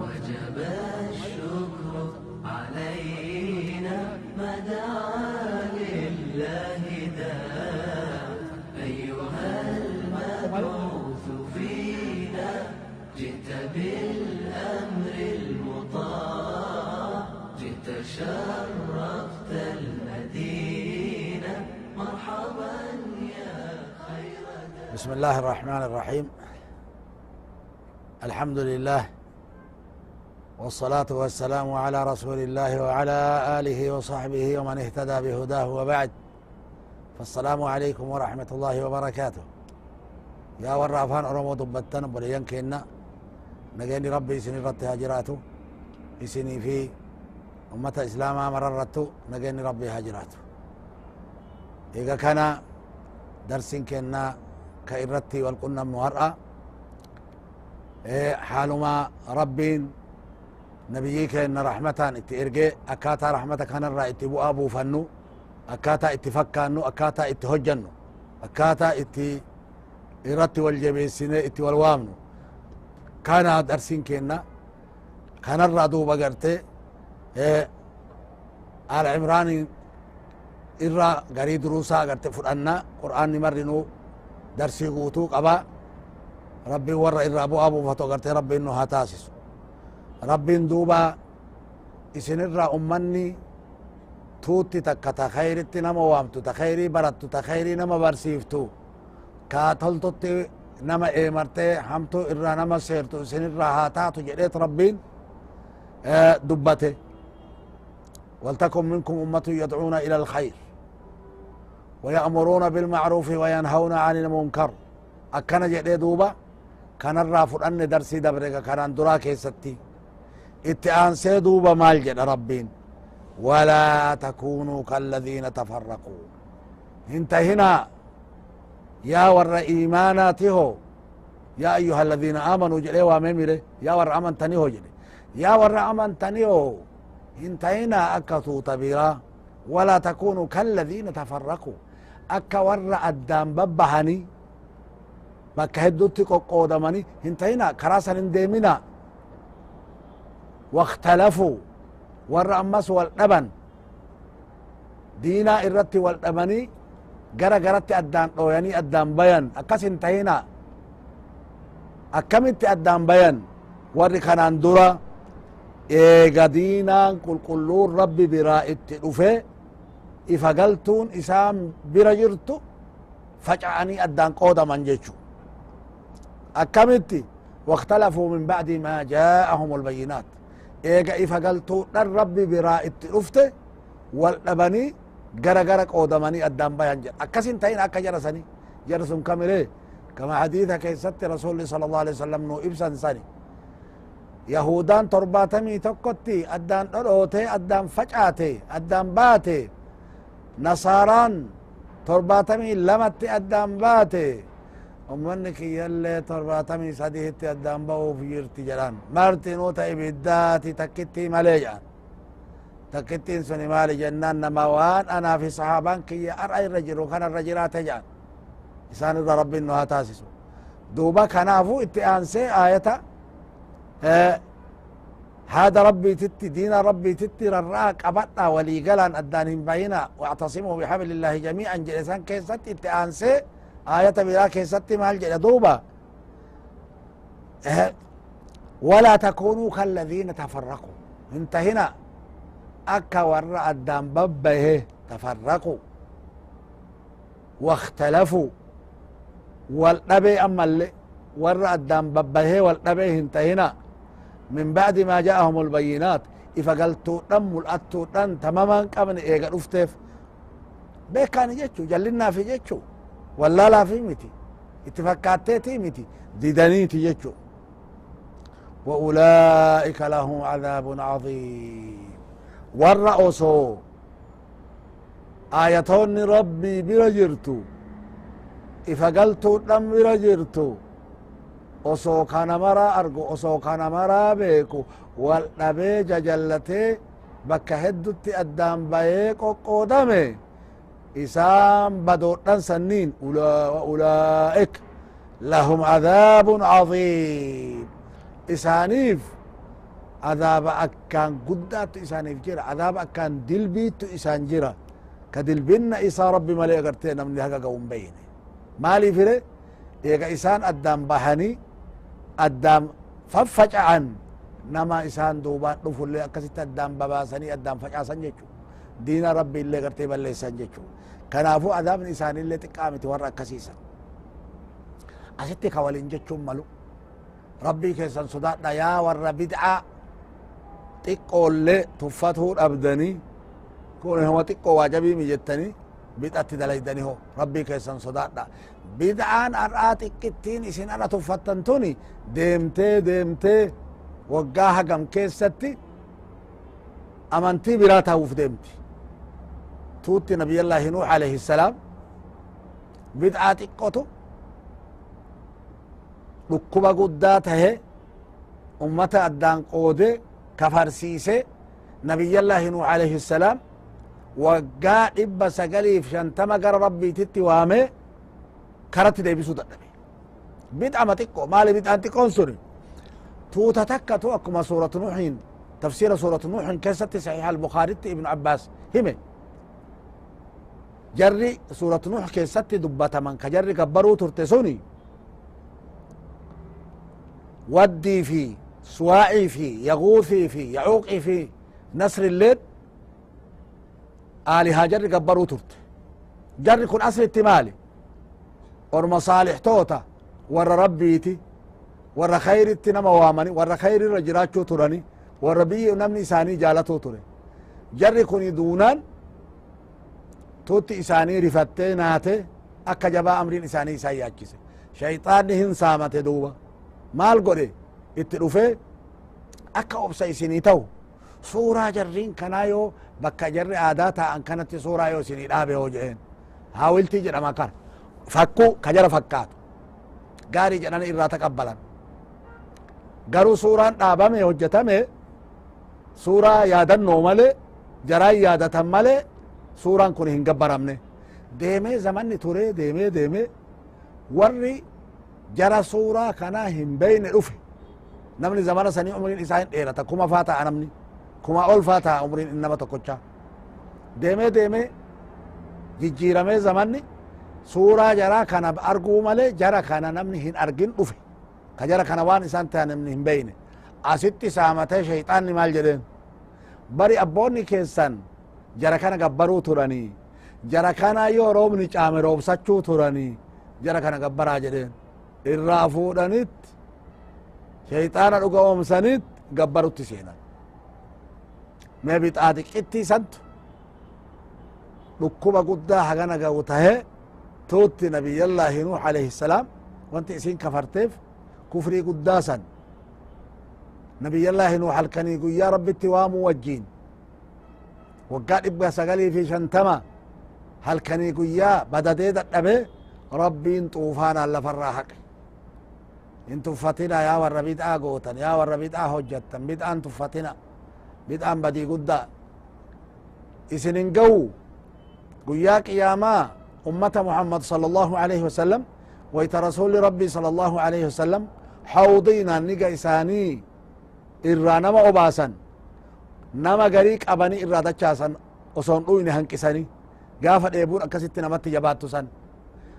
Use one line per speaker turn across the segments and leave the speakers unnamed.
وجب الشكر علينا ما دعا لله داع أيها المبعوث فينا جئت بالأمر المطاع جئت شرفت المدينة مرحبا يا خير داع.
بسم الله الرحمن الرحيم. الحمد لله والصلاة والسلام على رسول الله وعلى آله وصحبه ومن اهتدى بهداه وبعد، فالسلام عليكم ورحمة الله وبركاته. يا ورا أفان أرمو دبتن بليان كينا نجاني ربي سني رتها هاجراته سني في أمة إسلام مررته نجاني ربي هاجراته. إذا كان درس كينا كإرتي والقنا مهرأة حالما ربين نبيك إن رحمتان اتئرقي أكاتا رحمتك هنرى اتبو أبو فنو أكاتا اتفكانو أكاتا اتهجنو أكاتا إرتي والجبيسين اتي والوامنو كان درسين كينا كان الرادو بقرتي آل عمران إرى قري دروسا قرتي فرأنا قرآن مرنو درسي قوتو قبا ربي ورا إرى أبو فتو قرتي ربي إنو هاتاسس ربي دوبا إسن إرى أمني توتي تكتا خيرتي نما وامتو تخيري براتو تخيري نما برسيفتو كاتلتو نما إيمرتي حمتو إرى نما سيرتو إسن إرى هاتاتو جريت ربين دبته ولتكن منكم أمة يدعون إلى الخير ويأمرون بالمعروف وينهون عن المنكر أكنا جدي دوبا كان الرافر أن درسي دبرك كان درا كيستي اتئانسي دوبا مال جد ربين ولا تكونوا كالذين تفرقوا انتهنا يا ور إيماناته يا أيها الذين آمنوا جدي واممره يا ور أمن تنيه جدي يا ور أمن تنيه انتهنا أكتو تبيرا ولا تكونوا كالذين تفرقوا أكا ور أدام ببهني bakka hedduutti qoqqoodamani hintahina karaa san hin deemina واختلفوا warra ammas wal dhaban diinaa irratti wal dhabanii gara garatti addaan dhooyanii addaan bayan akkas hintahina akkamitti addaan bayan warri kanaan dura eega diinaan qulqulluun rabbi biraa itti dhufe ifa galtuun isaan bira jirtu faca'anii addaan qoodaman jechu أكملتي واختلفوا من بعد ما جاءهم البينات إيجا إفقلتو در ربي براء التلفته والأبني غرق قودماني الدام بيان جر أكسين تاين أكا جرساني جرسون كاملي كما حديثة كيست رسول صلى الله عليه وسلم نو إبسان ساني يهودان ترباتمي تقوتي الدان أروتي الدان فجعتي الدان باتي نصاران ترباتمي لمتي الدان باتي أمنك يلي ترباتمي صديهتي الدان باو في جرتي جلان مارتي نوتا إبداتي تكتي مالي تكتين سني مالي جنان نموان أنا في صحابان كي أرأي الرجل وكان الرجلات جان إسان إذا ربي إنه هتاسسو دوبا كنافو اتئانسي آية هذا ربي تتي دين ربي تتي رراك أبطا ولي قلان أدانهم بينا واعتصموا بحبل الله جميعا جلسان كيست اتئانسي آية بلا كيست مال جل دوبا ولا تكونوا كالذين تفرقوا انتهنا أكا ورع الدام ببه تفرقوا واختلفوا والنبي أما اللي ورع الدام ببه والنبي انتهنا من بعد ما جاءهم البينات إفا قلتو دم الأتو دم تماما قبل إيقا رفتف بيكان جيتشو جلنا في جيتشو ولا لا في متي اتفكاتي متي ديدانيتي جيتشو وأولئك لهم عذاب عظيم والرأسو آياتون ربي برجرتو إفقلتو دم برجرتو osoo kana mara argu osoo kana mara beeku wal dhabee jajallatee bakka heddutti addaan bayee qoqqoodame isaan badoodhan sanniin ulaa'ik لهم عذاب عظيم إسانيف عذاب أكان قدات إسانيف جرا عذاب أكان دلبيت إسان جرا كدلبنا إسا ربي ملي أغرتين من هكا قوم بيني مالي فره إيقا إسان أدام بحني أدام ففجعا نما إسان دوبان رفو اللي أكسيت أدام بباسني أدام فجعسان جيشو دين ربي اللي أغرتي بليسان جيشو كنافو عذاب إسان اللي تقامت ورا أكسيسا أستي خوالين جيشو ملو ربي كيسان صداتنا يا ور بدعا xiqqoo illee tuffatuu dhabdanii kun homa xiqqoo waajabii mijettanii bid'atti dalaydanii ho rabbii keessan sodaadha bid'aan har'aa xiqqittiin isin ana tuffattan tuni deemtee waggaa hagam keessatti amantii biraa ta'uuf deemti tuutti nabiyallaahi nuux alayhi salaam bid'aa xiqqotu dhukkuba guddaa tahe ummata addaan qoode كفرسيسي نبي الله نوح عليه السلام وقا إبا سقليف شانتما قر ربي تتوامي كرت دي بسودة نبي بدعة ما تقو مالي بدعة تقون سوري توتا تكا توكما سورة نوح تفسير سورة نوح كيست صحيح البخاري ابن عباس همي جري سورة نوح كيست دبتا من كجري كبرو ترتسوني ودي فيه سواعي في يغوثي في يعوقي في نصر الليل آلها جر قبرو ترت جر كن أصل التمالي ور مصالح توتا ور ربيتي ور خير التنم وامني ور خير الرجرات شو تراني ور بي نمني ساني جالتو تري جر كن دونان توتي إساني رفتي ناتي أكا جبا أمرين إساني ساياكيس شيطان هن سامت دوبا مال قولي itti dhufe akka obsa isinii ta'u suuraa jarriin kanaa yoo bakka jarri aadaa ta'an kanatti suuraa yoo isinii dhaabe yoo jedheen haawiltii jedhama kan fakkuu ka jara fakkaatu gaarii jedhan irraa taqabbalan garuu suuraan dhaabame hojjetame suuraa yaadannoo malee jaraan yaadatan malee suuraan kun hin gabbaramne deemee zamanni ture deemee warri jara suuraa kanaa hin beeyne dhufe namni zamana sani umrin isaan dheerata kuma faata namni kuma ol faata umrin innama tokkocha deeme jijjiirame zamanni suuraa jara kana arguu male jara kana namni hin argin dhufe ka jara kana waan isaan ta'an namni hin beeyne asitti saamate shayxaanni maal jedheen bari abboonni keessan jara kana gabbaruu turanii jara kana yoo roobni caame roobsachuu turanii jara kana gabbaraa jedheen irraa fuudhanit شيطان dhuga oomsanit gabbarutti seenan mee bixaa xiqqittii santu dhukkuba guddaa hagana ga'u tahe tuutti nabiyallaahi nuux alayhi salaam wanti isin kafarteef kufrii guddaa san nabiyallaahi nuux halkanii guyyaa rabbitti waamuu wajjiin waggaa 950 halkanii guyyaa badadee dadhabe rabbiin xuufaanaan lafarraa haqe in tuffatina yaa warra bid'aa gootan yaa warra bid'aa hojjattan bid'aan tuffatina bid'aan badii guddaa isinin gawu guyyaa qiyaamaa ummata muhammad sala allahu alayhi wasalam wayta rasuli rabbi sala allahu alayhi wasalam hawdiina niga isaanii irraa nama obaasan nama garii qabanii irraa dachaasan osoon dhuyne hanqisanii gaafa dheebuun akkasitti namatti jabaattu san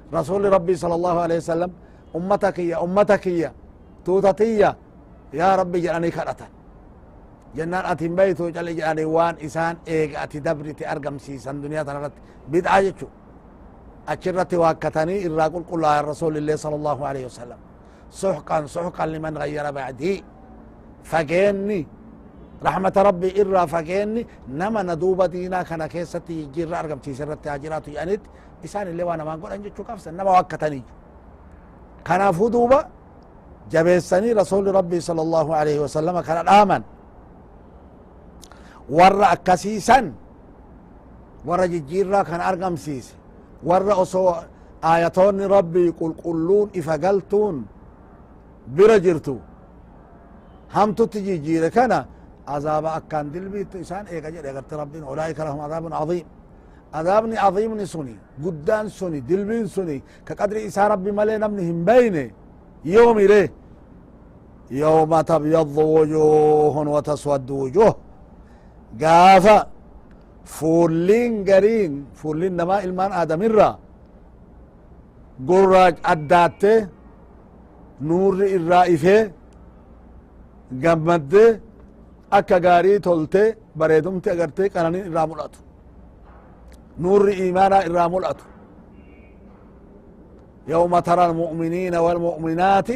rasuli rabbi sala allahu alayhi wasalam أمتك يا توتتية يا ربي جلاني كرتا جنان أتين بيتو جل جلاني وان إسان إيق أتي دبري تأرقم سيسان دنيا تنرت بدعا جتشو أشرت واكتني الرقل قل الله الرسول الله صلى الله عليه وسلم سحقا لمن غير بعدي فقيني رحمة ربي إرى فقيني نما ندوب دينا كان كيستي جير أرقم سيسرت تاجرات يانت إسان اللي وانا ما نقول أنجتشو كفسا نما واكتني kanaafuu duuba jabeessanii rasuli rabbii sala allahu alayhi wasalama kana dhaaman warra akkasiisan warra jijjiirraa kan argamsiise warra osoo ayatoonni rabbii qulqulluun ifa galtuun bira jirtu hamtutti jijjiire kana azaaba akkaan dilbiittu isaan eega jedhe agarte rabbiin ulaa'ika lahum azaabun عظيم عذابني عظيم سني قدان سني دلبين سني كقدر إسا ربي ملي نمني هم بيني يومي ليه يوم تبيض وجوه وتسود وجوه قافا فولين قرين فولين نما المان آدم الرا قراج أداته نور الرائفه قمد أكا غاري تولته بريدمت أغرته قنانين الرامولاتو نور إيمانا الرامولاتو يوم ترى المؤمنين والمؤمنات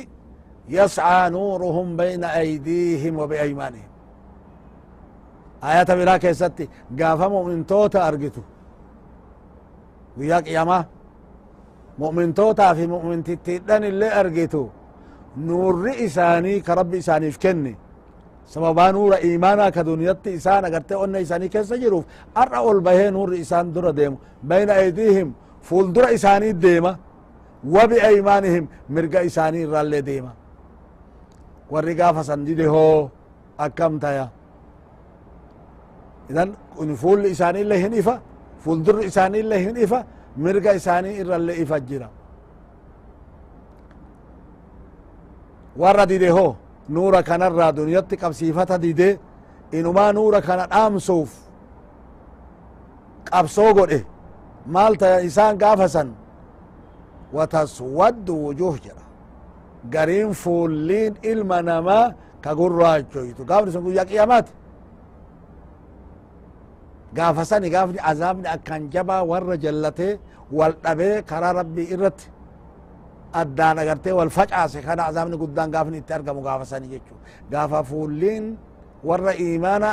يسعى نورهم بين أيديهم وبأيمانهم آيات بلا كيستي قافا مؤمن توتا أرقتو وياك ياما مؤمن توتا في مؤمن تتدن اللي أرقتو نور إساني كرب إساني فكني سببا نور إيمانا كدنيات إسان أغرتي أن إساني كيسا جروف أرأول به نور إسان در ديم بين أيديهم فول در إساني ديما وبأيمانهم مرقى إساني رالي ديما والرقافة سندده هو أكم تايا إذن فول إساني اللي هنفا فول در إساني اللي هنفا مرقى إساني رالي إفجرا warra dide ho nuura kanarraa duniyatti qabsiifata dide inumaa nuura kana dhaamsuuf qabsoo godhe maal taya isaan gaafasan wataswaddu wujuh jedha gariin fuulliin ilma namaa ka gurraachoytu gaafni sun guyyaa qiyamaati gaafasani gaafni azaabni akkan jabaa warra jallatee wal dhabee karaa rabbii irratti addaan agartee wal facaase kana azaabni guddaan gaafni itti argamu gaafasani jechu gaafa fuulliin warra iimaana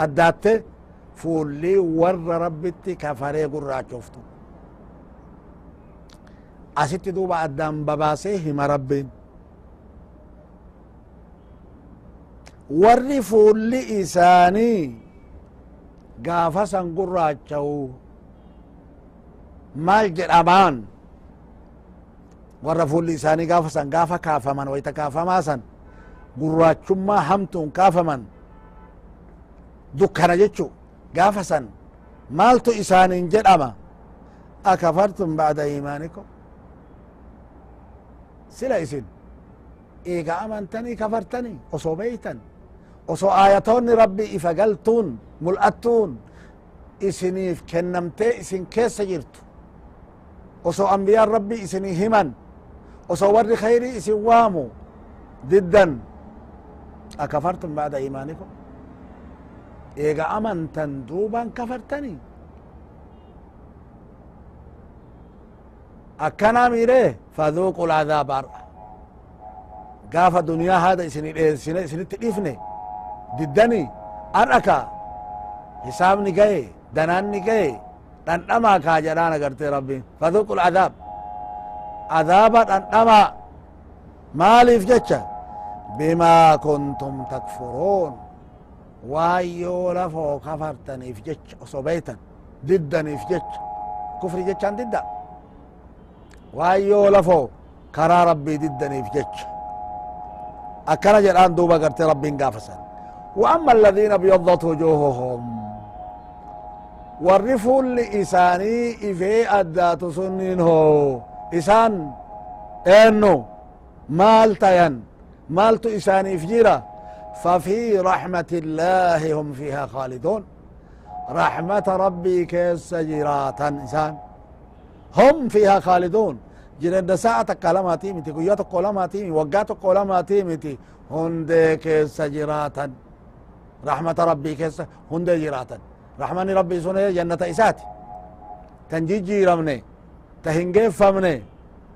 addaatte fuullii warra rabbitti kafaree gurraachoftu asitti duuba addaan babaasee hima rabbiin warri fuulli isaanii gaafasan gurraachawu maal jedhamaan warra fuulli isaanii gaafasan gaafa kaafaman wayta kaafamaa san gurraachummaa hamtuun kaafaman dukkana jechu gaafa san maaltu isaanin jedhama akafartum ba'da iimaanikum sila isin eega amantanii kafartanii osoo beeytan osoo aayatoonni rabbii ifa galtuun mul'attuun isiniif kennamtee isin keessa jirtu osoo ambiyaan rabbii isinii himan osoo warri khayrii isin waamu diddan akafartum ba'da iimaanikum eega amantan duuban kafartanii akkana miire fadhuuqu lcadaab ar'a gaafa duniyaa haada isinitti dhiifne diddanii ar'aka hisaabni gaye danaanni gaye dhandhamaa kaa jedhaan agarte rabbiin fadhuuqu lcadaab adaaba dhandhamaa maaliif jecha bimaa kuntum takfuruun waan yoo lafoo kafartaniif jecha osoo beeytan diddaniif jecha kufri jechaan didda waan yoo lafoo karaa rabbii diddaniif jecha akkana jedhaan duuba garte rabbiin gaafasan وأما الذين ابيضت وجوههم warri fuulli isaanii ifee addaatu sunniin hoo isaan eennu maal tayan maaltu isaaniif jira ففي رحمة الله هم فيها خالدون رحمة ربي كيس جراتا إنسان هم فيها خالدون جرد ساعة كلاماتي متي قيات كلاماتي وقات كلاماتي متي هند كيس جراتا رحمة ربي كيس هند جراتا رحمن ربي سنة جنة إساتي تنجيجي رمني تهنجيف فمني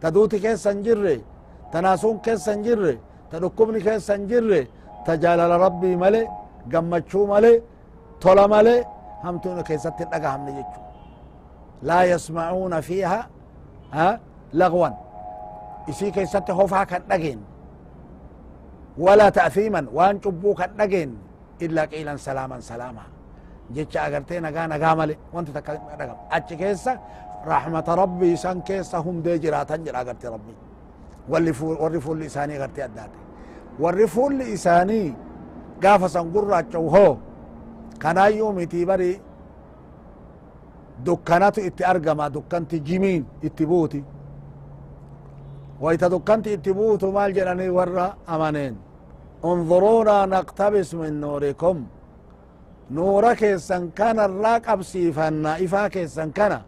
تدوتي كيس سنجري تناسون كيس سنجري تدكمني كيس سنجري تجالل ربي ملي قمتشو ملي طول ملي همتون كيست الأقا هم نجيجو لا يسمعون فيها لغوا إسي كيست خوفها كان نجين ولا تأثيما وان شبو كان نجين إلا قيلا سلاما سلاما جيتش أغرتي نغا ملي وانت تكلم نغم أتش كيسا رحمة ربي سان كيسا هم دي جراتا جرا أغرتي ربي واللي فول لساني أغرتي أداتي warri fuulli isaanii gaafa san gurraachawu hoo kanaayyuu miti bari dukkanatu itti argama dukkanti jimiin itti buuti wayta dukkanti itti buutu maal jedhani warra amaneen unظuruuna naqtabis min nuurikum nuura keessan kana irraa qabsiifanna ifaa keessan kana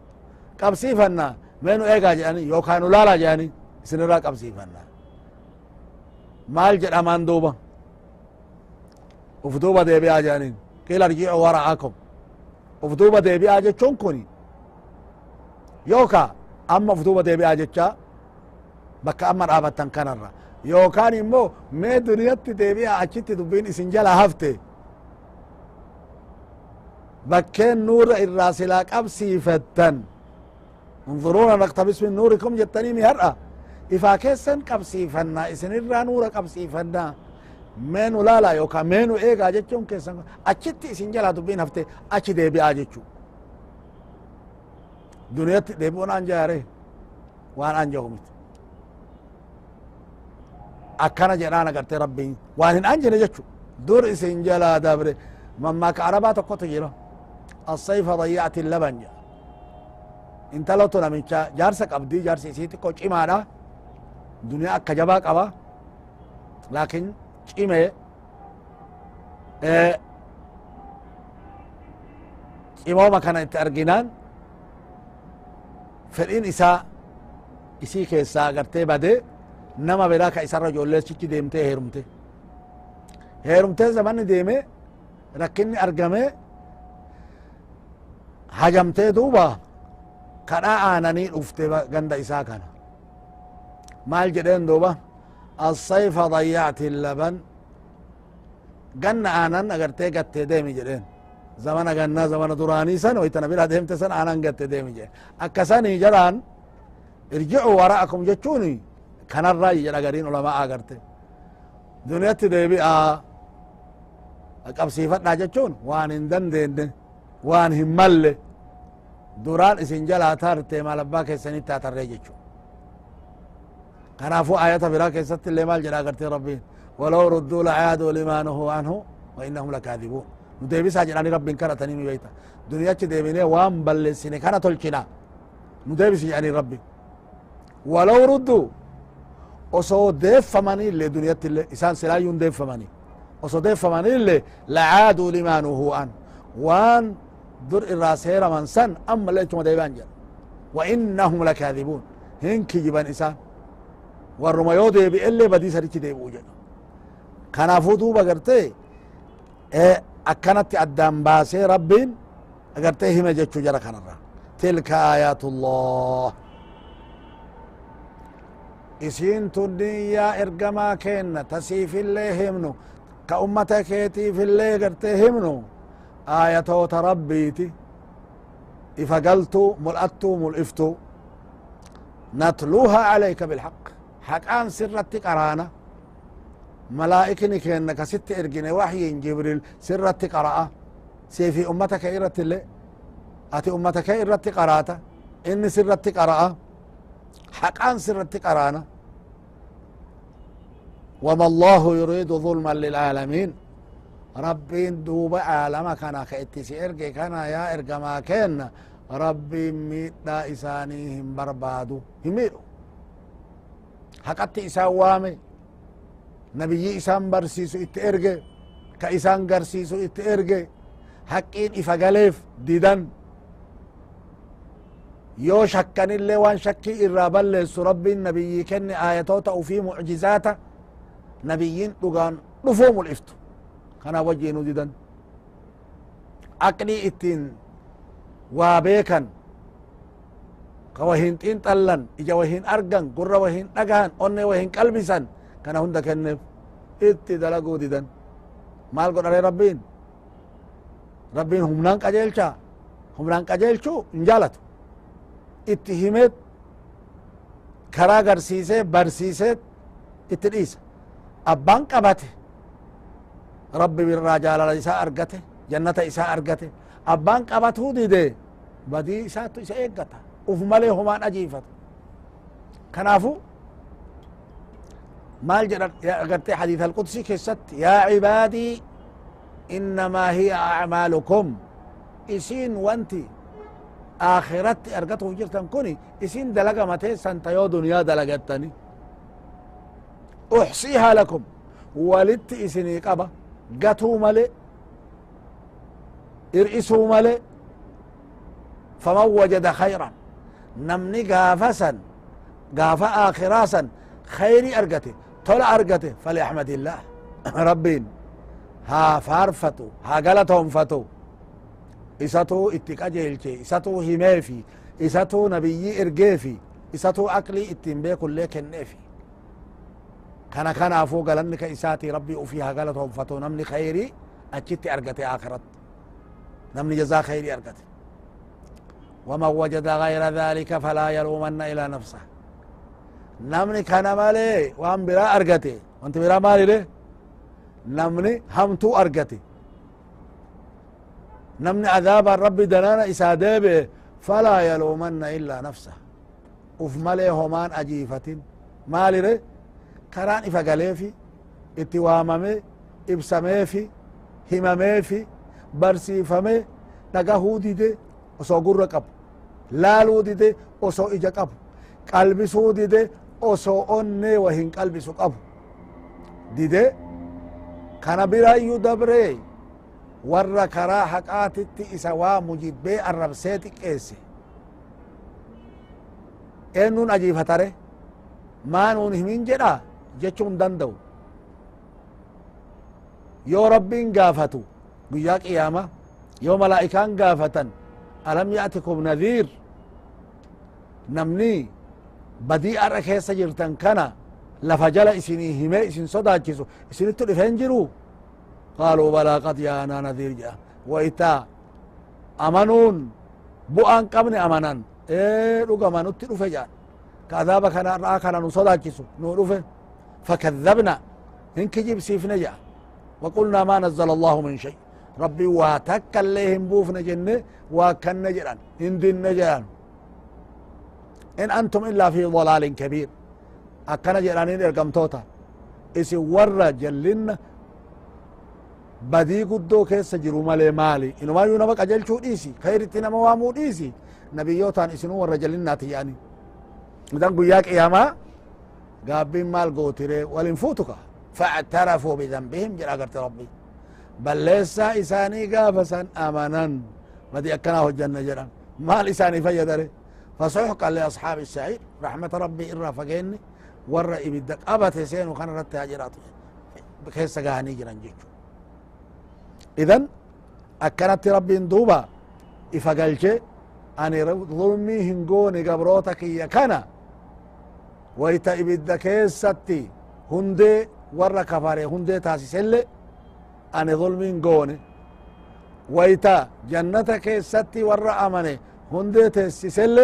qabsiifanna meenu eegaa jedhani yookaan ulaalaa jedhani isin irraa qabsiifanna maal jedhaman duuba uf duuba deebi'aa jedhaniin qiila irji'u wara'akum uf duuba deebi'aa jechuun kun yookaa amma uf duuba deebi'aa jecha bakka amma dhaabattan kanarra yookaan immoo mee duniyatti deebi'aa achitti dubbiin isin jala hafte bakkeen nuura irraa silaa qabsiifattan unظuruuna naqtabis min nuurikum jettaniimi har'a ifaa keessan qabsiifannaa isin irraa nuura qabsiifannaa meenu laalaa yookaan meenu eegaa jechuun keessan achitti isin jalaa dubbiin hafte achi deebi'aa jechuu duniyatti deebi'uun an jaare waan an jahu miti akkana jedhaan agarte rabbiin waan hin anjine jechu dur isin jalaa dabre mammaaka arabaa tokkotu jira assayfa dayya'ati laban jedha intalatu namicha jaarsa qabdi jaarsi isii xiqqoo cimaadha duniyaa akka jabaa qaba laakin cime cimooma kana itti arginaan fedhiin isaa isii keessaa agartee bade nama biraa ka isarra ijoolleessichi deemtee heerumte zamanni deeme rakkinni argame hajamtee duuba kadhaa aananii dhufte ganda isaa kana maal jedheen duuba assayfa dayya'ti laban ganna aanan agartee gattee deemi jedheen zamana gannaa zamana duraanii san waytana bira deemte san aanan gatte deemi jedhe akkasanii jaraan irji'u wara'akum jechuun kanarraa jedha gariin ulamaa agarte duniyatti deebi'aa qabsiifadhaa jechuun waan hin dandeenye waan hin malle duraan isin jalaa tarte maal abbaa keessanitti taatarree jechu kanaafu ayata biraa keessatti illee maal jedha agarte rabbiin walaw rudduu lacaaduu limaa nuhuu anhu wa innahum lakaadibuun nu deebisaa jedhani rabbiin kadhatanii mi beeyta duniyachi deebinee waan balleessine kana tolchina nu deebisi jedhani rabbi walaw rudduu osoo deeffamanii illee duniyatti illee isaan silaayyuun deeffamanii osoo deeffamanii illee lacaaduu limaa nuhuu an waan dur irraa seeraman san amma illee ittuma deebi'an jedha wa innahum lakaadibuun hin kijiban isaan warruma yoo deebi'e illee badii sadichi deebi'u jedha kanaafuu duuba agartee akkanatti addaan baasee rabbiin agartee hime jechuu jara kanarra tilka aayaatullah isiin tunni yaa ergamaa kenna tasiifillee himnu ka ummata keetiifillee agartee himnu aayatoota rabbiiti ifa galtuu mul'attuu mul'iftuu natluuha calayka bilhaq haqaan sirratti qaraana malaa'ikni kenna ka sitti ergine waxyin jibril sirratti qara'a siifi ummata kee irratti illee ati ummata kee irratti qaraata inni sirratti qara'a haqaan sirratti qaraana wama allahu yuriidu ظulman lilcaalamiin rabbiin duuba caalama kana ka itti si erge kana yaa ergamaa kenna rabbiin miidhaa isaanii hin barbaadu hin miidhu haqatti isaan waame nabiyyi isaan barsiisu itti erge ka isaan garsiisu itti erge haqqiin ifa galeef didan yoo shakkanillee waan shakkii irraa balleessu rabbiin nabiyyi kenne aayatoota ufii mucjizaata nabiyyiin dhugaan dhufuu mul'iftu kana wajjiinu didan aqlii ittiin waa beekan ka wahin xiinxallan ija wahin argan gurra wahin dhagahan onne wahin qalbisan kana hunda kenneef itti dalaguu didan maal godhare rabbiin rabbiin humnaan qajeelcha humnaan qajeelchuu hin jaalatu itti himeet karaa garsiisee barsiiseet itti dhiisa abbaan qabate rabbi birraa jaalala isaa argate jannata isaa argate abbaan qabatuu dide badii isaattu isa eeggata uf malee homaan ajiifata kanaafu maal jedha agarte xadiis alqudsi keessatti yaa cibaadii innamaa hiya acmaalukum isiin wanti آخرت أرقته جرتن كوني إسين دلقا متى سنتيو دنيا دلقتني أحصيها لكم ولت إسني قبا قتو ملئ ارئسوا ملئ فمن وجد خيرا نمني قافسا قاف آخراسا خيري أرقته طلع أرقته فليحمد الله ربين ها فارفتو ها قلتهم فتو إساتو اتقاجيلشي إساتو هميفي إساتو نبي إرقيفي إساتو أقلي اتنبي كل كنفي كان أفوق لنك إساتي ربي وفيها قلتهم فتو نمني خيري أجت أرقتي آخرت نمني جزا خيري أرقتي ومن وجد غير ذلك فلا يلومن إلى نفسه نمني كان مالي وان برا أرقتي وانت برا مالي ليه نمني همتو أرقتي نمني عذاب الرب دنانا إسادة فلا يلومن إلا نفسه وف مالي همان أجيفة مالي ليه كران إفقاليفي اتواممي إبسميفي همميفي برسيفمي نقهو ديدي osoo gurra qabu laaluu dide osoo ija qabu qalbisuu dide osoo onnee wahin qalbisu qabu dide kana biraayyu dabree warra karaa haqaatitti isa waa mujibbee arrabsee xiqqeesse eennuun ajiifatare maanuun himin jedha jechuun danda'u yoo rabbiin gaafatu guyyaa qiyaama yoo malaa'ikaan gaafatan ألم يأتكم نذير نمني بدي أركيس جرتن كنا لفجل إسني همي إسن صدا جسو إسن التلفين جرو قالوا بلا قد يانا نذير جاء وإتا أمنون بؤان قبن أمنان إيه رقا ما نتلو فجان كذاب كنا رأكنا نصدا جسو نورفه فكذبنا إن كجيب سيفنا جاء وقلنا ما نزل الله من شيء ربي واتك الليهم بوفنا جنة وكن جران إن دين جران إن أنتم إلا في ضلال كبير أكنا جرانين إرقم توتا إسي ورى جلن بدي قدو كيس جرو مالي مالي إنو ما يونبك أجل شو إيسي خير اتنا موامو إيسي نبيوتان إسنو ورى جلن ناتياني مدان قياك إياما قابين مال قوتري والنفوتك فاعترفوا بذنبهم جرى قرت ربي بل ليس إساني قافسا أمانا مدي أكناه الجنة جرا مال إساني فيدري فسحقا لأصحاب السعير رحمة ربي إرى فقيني ورى إبدك أبت سين وخان رتها جرات بكيس قاهني جرا جيجو إذن أكنت ربي دوبا إفقلش أني ظلمي هنقوني قبروتك يكنا ويتا إبدك ستي هندي ورى كفاري هندي تاسي سلي أنا ظلمين قوني ويتا جنتك ستي ورا أمني هندي تسسل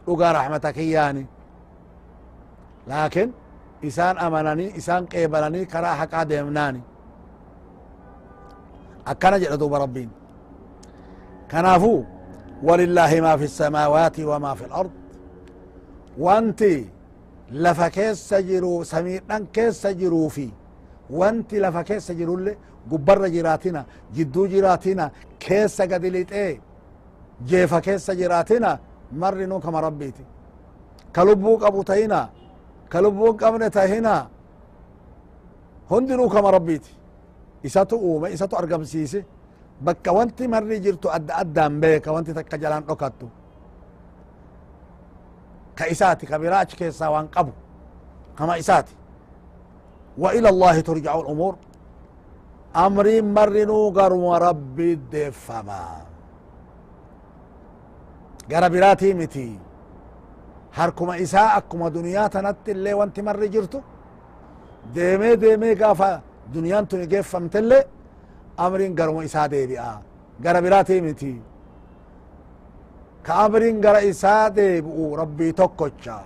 وقا رحمتك يعني لكن إسان أمناني إسان قيبلني كرا حقا ديمناني أكنا جلدو بربين كنافو ولله ما في السماوات وما في الأرض وانتي لفكيس سجرو سميران كيس سجرو فيه وانت لفا كيس جرولي قبر جراتنا جدو جراتنا كيس قدلت ايه جيفا كيس جراتنا مرنو كما ربيتي كلبوك ابو تهينا كلبوك ابن تهينا هندنو كما ربيتي إساتو اوما إساتو ارقم سيسي بكا وانت مرني جرتو أدام بيكا وانت تكا جلان ركتو كإساتي كبراج كيسا وانقبو كما إساتي وإلى الله ترجع الأمور أمري مرنو قرم ربي الدفما قربراتي متي هركما إساء أكما دنيا تنت اللي وانت مر جرتو ديمي ديمي قافا دنيا تني قيف فمتلي أمرين قرم إساء ديبي قربراتي متي كأمرين قر إساء ديبو ربي تكوشا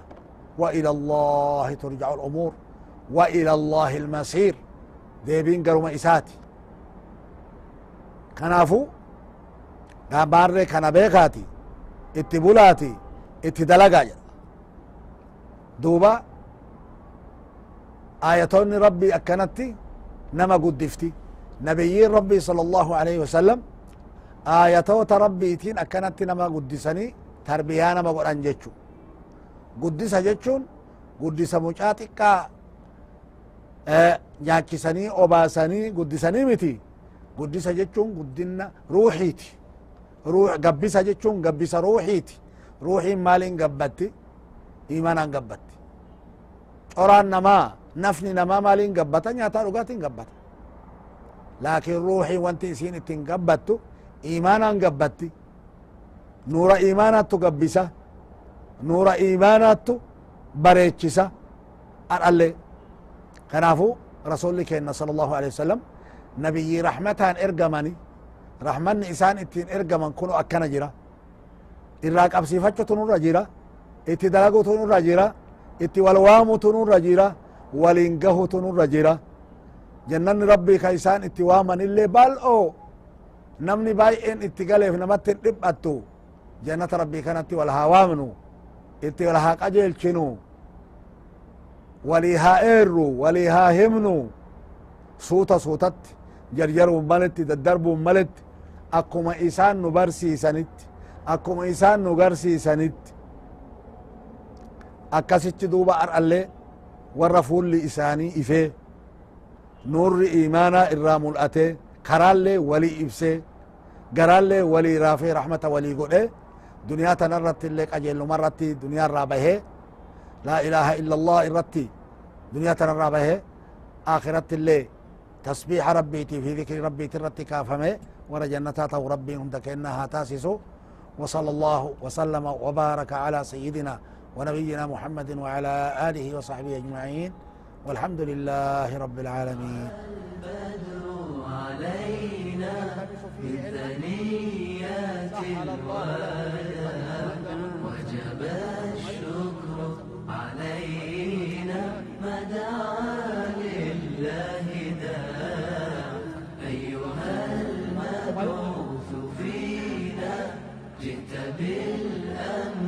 وإلى الله ترجع الأمور وإلى الله المصير ديبين قرم إساتي كنافو قابار كان بيقاتي اتبولاتي اتدلقا دوبا آياتون ربي أكنتي نما قدفتي نبيين ربي صلى الله عليه وسلم آياتوت ربيتين أكنت نما قدسني تربيانا ما قران جيتشو قدسة جيتشون قدسة مجاتكا nyaachisanii obaasanii guddisanii miti guddisa jechuun guddina ruuxiiti gabbisa jechuun gabbisa ruuxiiti ruuxiin maaliin gabbatti iimanaan gabbatti coraan namaa nafni namaa maaliin gabbata nyaataa dhugaatiin gabbata laakiin ruuxiin wanti isiin ittiin gabbattu iimaanaan gabbatti nuura iimaanaattu gabbisa nuura iimaanaattu bareechisa adhallee كنافو رسول كينا صلى الله عليه وسلم نبي رحمتان ارقمني رحمن إسان اتين ارقمن كنو أكنا جرا إراك أبسي فتشو تنور جرا اتي دلقو تنور جرا اتي والوامو تنور جرا والإنقهو تنور جرا جنن ربي كيسان اتي وامن اللي بالأو نمني بايئن اتي قليف نمتن ربأتو جنة ربي كانت والها وامنو اتي والها قجل چنو وليها إيرو وليها همنو صوتا صوتت جرجرو ملت ددربو ملت أكما إسان نبرسي سنت أكما إسان نغرسي سنت أكاسيت دوبا أرألي ورفول لإساني إفي نور إيمانا إرام الأتي كرالي ولي إبسي قرالي ولي رافي رحمة ولي قولي دنيا تنرت الليك أجل مرتي دنيا رابه لا إله إلا الله الرتي دنيا تنرابه آخرت اللي تسبيح ربيتي في ذكر ربي ترتي كافمه ورجنتاته ربي هم كأنها تاسسو وصلى الله وسلم وبارك على سيدنا ونبينا محمد وعلى آله وصحبه أجمعين والحمد لله رب العالمين
البدر علينا بثنيات الوداع وجب الشكر علينا ما دعا لله داع أيها المبعوث فينا جئت بالأمر